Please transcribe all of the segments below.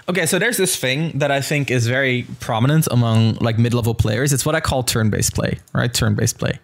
Okay, so there's this thing that I think is very prominent among like mid-level players. It's what I call turn-based play, right? Turn-based play.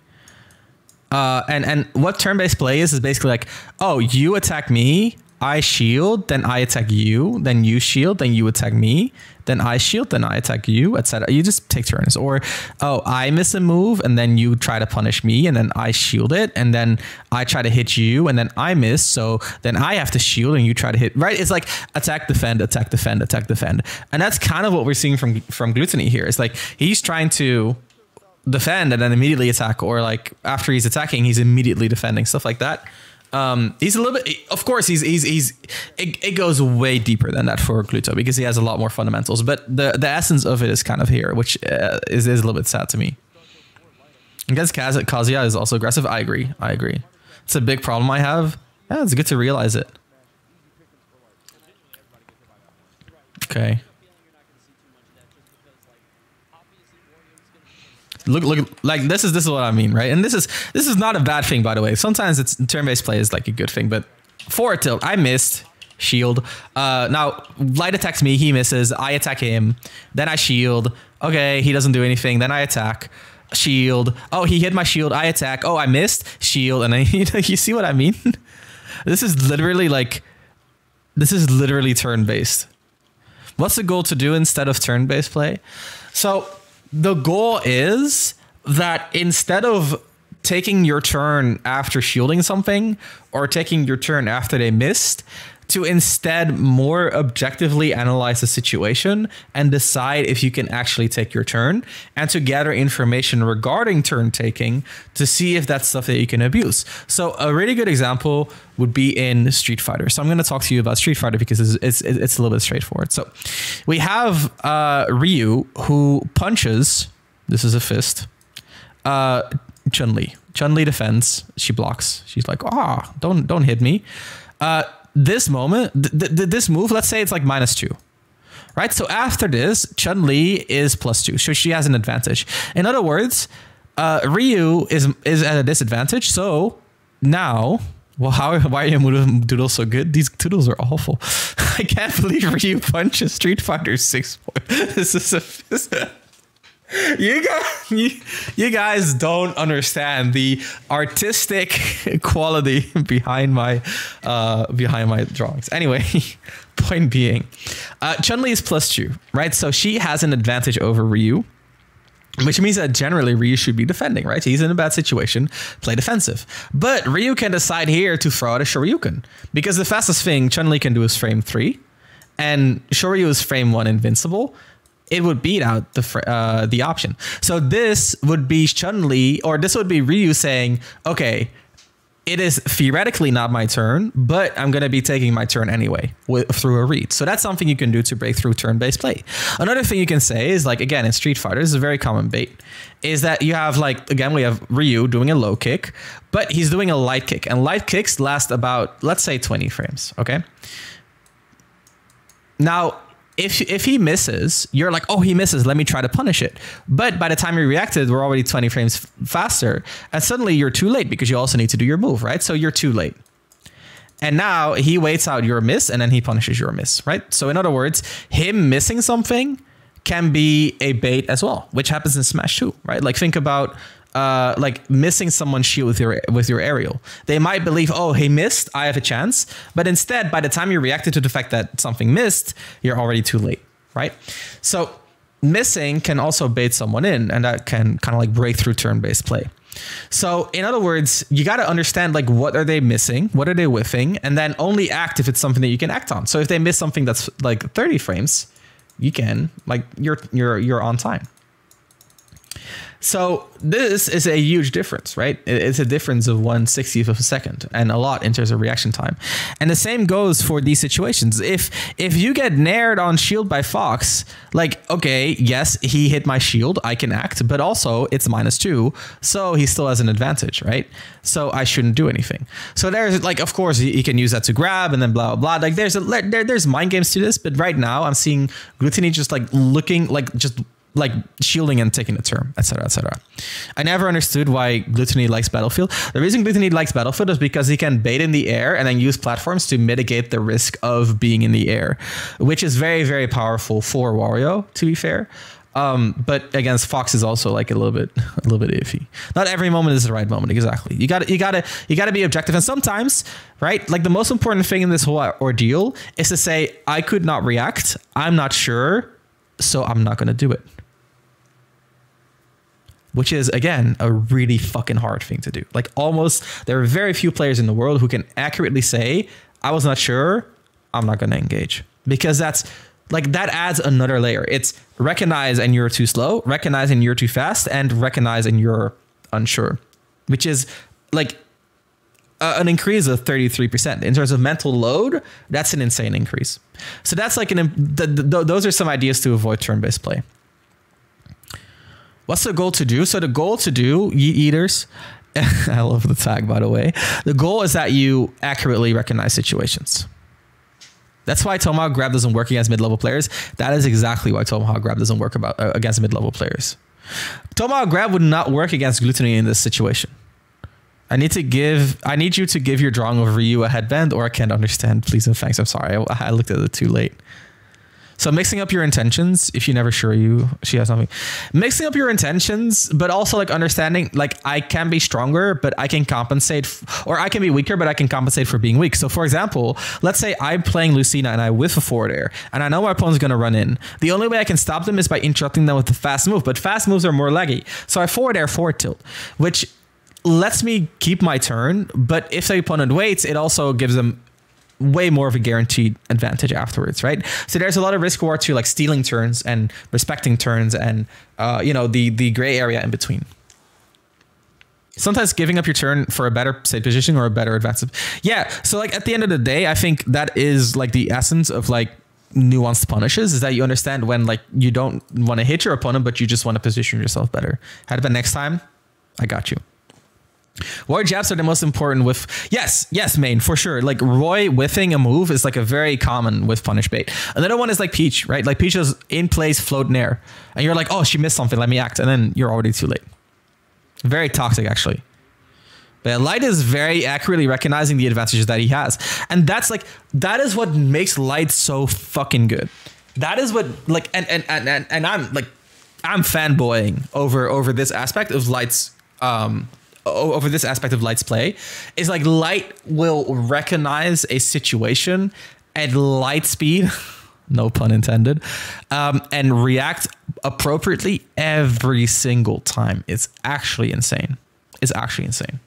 And what turn-based play is basically like, oh, you attack me, I shield, then I attack you, then you shield, then you attack me, then I shield, then I attack you, etc. You just take turns. Or, oh, I miss a move, and then you try to punish me, and then I shield it, and then I try to hit you, and then I miss, so then I have to shield, and you try to hit, right? It's like attack, defend, attack, defend, attack, defend. And that's kind of what we're seeing from Glutonny here. It's like he's trying to defend and then immediately attack, or like after he's attacking, he's immediately defending, stuff like that. He's a little bit, of course, it goes way deeper than that for Gluto because he has a lot more fundamentals, but the essence of it is kind of here, which is a little bit sad to me. Against Kazuya is also aggressive. I agree. It's a big problem I have. Yeah, it's good to realize it. Okay. Look, like this is what I mean, right? And this is not a bad thing, by the way. Sometimes it's turn-based play is like a good thing, but forward tilt, I missed shield. Now Light attacks me, he misses, I attack him, then I shield. Okay, he doesn't do anything, then I attack, shield. Oh, he hit my shield, I attack. Oh, I missed, shield, and then you see what I mean? This is literally turn-based. What's the goal to do instead of turn-based play? So the goal is that instead of taking your turn after shielding something or taking your turn after they missed, to instead more objectively analyze the situation and decide if you can actually take your turn, and to gather information regarding turn taking to see if that's stuff that you can abuse. So a really good example would be in Street Fighter. So I'm going to talk to you about Street Fighter because it's a little bit straightforward. So we have Ryu who punches. This is a fist. Chun-Li. Chun-Li defends. She blocks. She's like, don't hit me. This moment, this move, let's say it's like -2, right? So after this, Chun-Li is +2, so she has an advantage. In other words, Ryu is at a disadvantage. So now, well, why are your doodles so good? These doodles are awful. I can't believe Ryu punches Street Fighter 6. This is you guys don't understand the artistic quality behind my drawings. Anyway, point being, Chun-Li is +2, right? So she has an advantage over Ryu, which means that generally Ryu should be defending, right? He's in a bad situation, play defensive. But Ryu can decide here to throw out a Shoryuken, because the fastest thing Chun-Li can do is frame 3, and Shoryu is frame 1 invincible. It would beat out the option. So this would be Chun-Li, or this would be Ryu saying, okay, it is theoretically not my turn, but I'm going to be taking my turn anyway through a read. So that's something you can do to break through turn-based play. Another thing you can say is, like, again, in Street Fighter, this is a very common bait, is that you have, like, again, we have Ryu doing a low kick, but he's doing a light kick, and light kicks last about, let's say, 20 frames, okay? Now, if he misses, you're like, oh, he misses, let me try to punish it. But by the time you reacted, we're already 20 frames faster. And suddenly you're too late because you also need to do your move, right? So you're too late. And now he waits out your miss and then he punishes your miss, right? So in other words, him missing something can be a bait as well, which happens in Smash 2, right? Like, think about like missing someone's shield with your aerial. They might believe, oh, he missed, I have a chance. But instead, by the time you reacted to the fact that something missed, you're already too late, right? So missing can also bait someone in, and that can kind of like break through turn-based play. So in other words, you got to understand, like, what are they missing? What are they whiffing? And then only act if it's something that you can act on. So if they miss something that's like 30 frames, you can, like, you're on time. So this is a huge difference, right? It's a difference of 1/60th of a second, and a lot in terms of reaction time. And the same goes for these situations. If you get nared on shield by Fox, like, okay, yes, he hit my shield, I can act, but also it's -2, so he still has an advantage, right? So I shouldn't do anything. So there's, like, of course, you can use that to grab and then blah, blah, blah. Like, there's mind games to this, but right now I'm seeing Glutonny just like looking, like, just like shielding and taking the turn, etc., etc. I never understood why Glutonny likes Battlefield. The reason Glutonny likes Battlefield is because he can bait in the air and then use platforms to mitigate the risk of being in the air, which is very, very powerful for Wario, to be fair. But against Fox is also like a little bit iffy. Not every moment is the right moment. Exactly. You gotta be objective. And sometimes, right? Like the most important thing in this whole ordeal is to say, I could not react. I'm not sure. So I'm not going to do it. Which is, again, a really fucking hard thing to do. Like almost, there are very few players in the world who can accurately say, I was not sure, I'm not going to engage. Because that's like, that adds another layer. It's recognize and you're too slow, recognize and you're too fast, and recognize and you're unsure. Which is like an increase of 33%. In terms of mental load, that's an insane increase. So that's like those are some ideas to avoid turn-based play. What's the goal to do? So the goal to do, Yeet Eaters, I love the tag, by the way. The goal is that you accurately recognize situations. That's why Tomahawk Grab doesn't work against mid-level players. That is exactly why Tomahawk Grab doesn't work against mid-level players. Tomahawk Grab would not work against Glutonny in this situation. I need you to give your drawing of Ryu a headband, or I can't understand. Please and thanks. I'm sorry. I looked at it too late. So mixing up your intentions, if you never sure she has something. Mixing up your intentions, but also like understanding, like I can be stronger, but I can compensate, or I can be weaker, but I can compensate for being weak. So for example, let's say I'm playing Lucina and I whiff a forward air, and I know my opponent's going to run in. The only way I can stop them is by interrupting them with the fast move, but fast moves are more leggy. So I forward air, forward tilt, which lets me keep my turn, but if the opponent waits, it also gives them way more of a guaranteed advantage afterwards, right? So there's a lot of risk reward to like stealing turns and respecting turns and the gray area in between. Sometimes giving up your turn for a better state position or a better advantage. Yeah, so like at the end of the day, I think that is like the essence of like nuanced punishes, is that you understand when like you don't want to hit your opponent, but you just want to position yourself better. Had it next time, I got you. Warrior jabs are the most important with, yes, main, for sure. Like Roy whiffing a move is like a very common whiff punish bait. Another one is like Peach, right? Like Peach is in place, float in air. And you're like, oh, she missed something, let me act. And then you're already too late. Very toxic, actually. But Light is very accurately recognizing the advantages that he has. And that's like, that is what makes Light so fucking good. That is what, like, and I'm like, I'm fanboying over this aspect of Light's, over this aspect of Light's play, is like Light will recognize a situation at light speed, no pun intended, and react appropriately every single time. It's actually insane. It's actually insane.